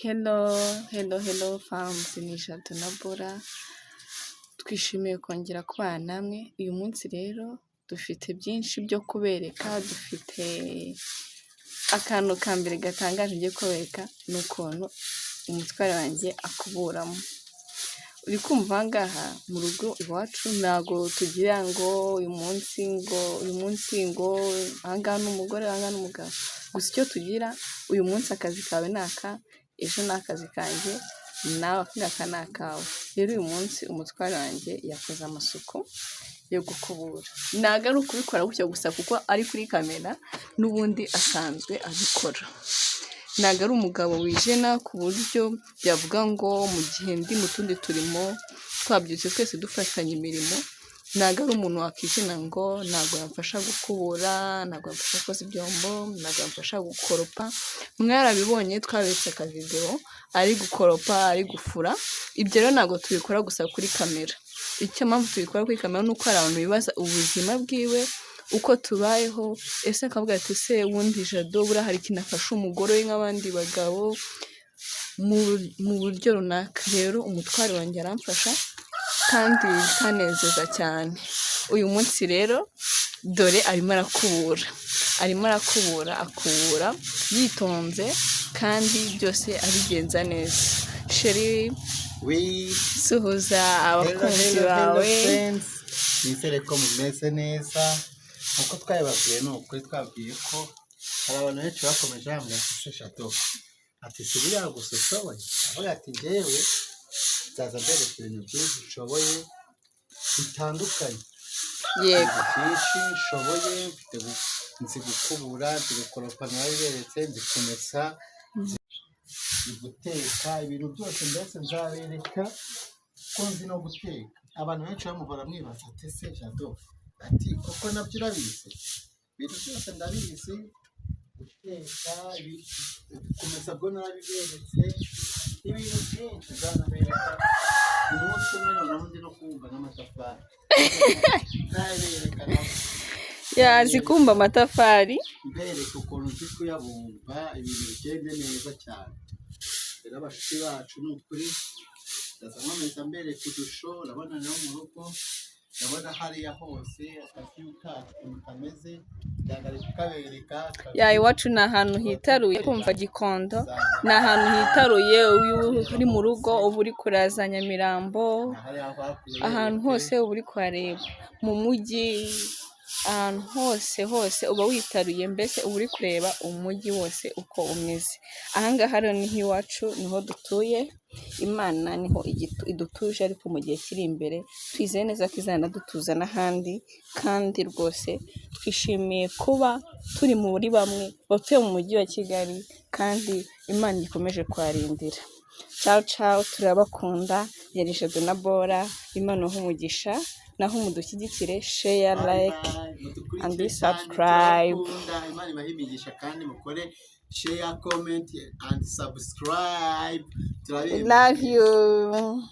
Hello fams, ni Jado na Bora, twishimiye kongera kubana namwe. Uyu munsi rero dufite byinshi byo kubereka, dufite akantu ka mbere gatangaje ngiye kubereka, ni ukuntu umutware wanjye akuburamo. Uri kumva aha ngaha mu rugo iwacu ntabwo tugira ngo uyu munsi ngo aha ngaha ni umugore, aha ngaha ni umugabo. Gusa icyo tugira, uyu munsi akazi kawe ni aka, ejo ni akazi kanjye, nawe aka ni akawe. Rero uyu munsi umutware wanjye yakoze amasuku yo gukubura. Ntabwo ari ukubikora gutyo gusa kuko ari kuri kamera, n'ubundi asanzwe abikora. Ntabwo ari umugabo wijena ku buryo yavuga ngo mu gihe ndi mu tundi turimo twabyutse twese dufatanya imirimo, ntabwo ari umuntu wakwijena ngo ntabwo yamfasha gukubura, ntabwo yamfasha koza ibyombo, ntabwo yamfasha gukoropa. Mwarabibonye twabetse akavideo ari gukoropa, ari gufura. Ibyo rero ntabwo tubikora gusa kuri kamera. Icyo mpamvu tubikora kuri kamera ni uko hari abantu bibaza ubuzima bwiwe uko tubayeho, ese akavuga ati ese wundi Jado buriya hari ikintu afasha umugore we nk'abandi bagabo mu buryo runaka. Rero umutware wanjye aramfasha kandi bikanezeza cyane. Uyu munsi rero dore arimo arakubura, akubura yitonze kandi byose abigenza neza. Sheri, suhuza abakunzi bawe. Nizere ko mumeze neza. Uko twabibabwiye ni ukuri, twabwiye ko hari abantu benshi bakomeje bambwira ati Jado, ati si buriya gusa ushoboye? Avuga ati njyewe nzaza mbereka ibintu byinshi nshoboye bitandukanye. Yego. Byinshi nshoboye, nzi gukubura, nzi gukoropa, narabiberetse, nzi kumesa, nzi guteka, ibintu byose mbese nzabereka ko nzi no guteka. Abantu benshi bamubara mwibaza ati se Jado, ati koko nabyo urabizi? Ibintu byose ndabizi, guteka, kumesa bwo narabiberetse, ibintu byinshi nzanabereka. Umunsi umwe noneho ndi no kubumba n'amatafari. Nzabereka Yazi kumba amatafari. mbereka ukuntu nzi kuyabumba, ibintu bigende neza cyane. Rero abashuti bacu ni ukuri, ndaza nkomeza mbereka udusho. Urabona rero mu rugo, ndabona hariya hose akazi kacu kameze, byagari kukabereka. Iwacu ni ahantu hitaruye, kumva Gikondo ni ahantu hitaruye. Uri mu rugo uba uri kuraza Nyamirambo, ahantu hose uba uri kuhareba. Mu mujyi ahantu hose uba witaruye, mbese uba uri kureba umujyi wose uko umeze. Aha ngaha rero niho iwacu, niho dutuye. Imana niho idutuje, ariko mu gihe kiri imbere twizeye neza ko izanadutuza n'ahandi. Kandi rwose twishimiye kuba turi muri bamwe batuye mu mujyi wa Kigali, kandi Imana ikomeje kuharindira. Ciao, turabakunda. Yari Jado na Bora. Imana ibahe umugisha, naho mudushyigikire, share, like and subscribe. Imana ibahe imigisha kandi mukore share, comment and subscribe. Love you.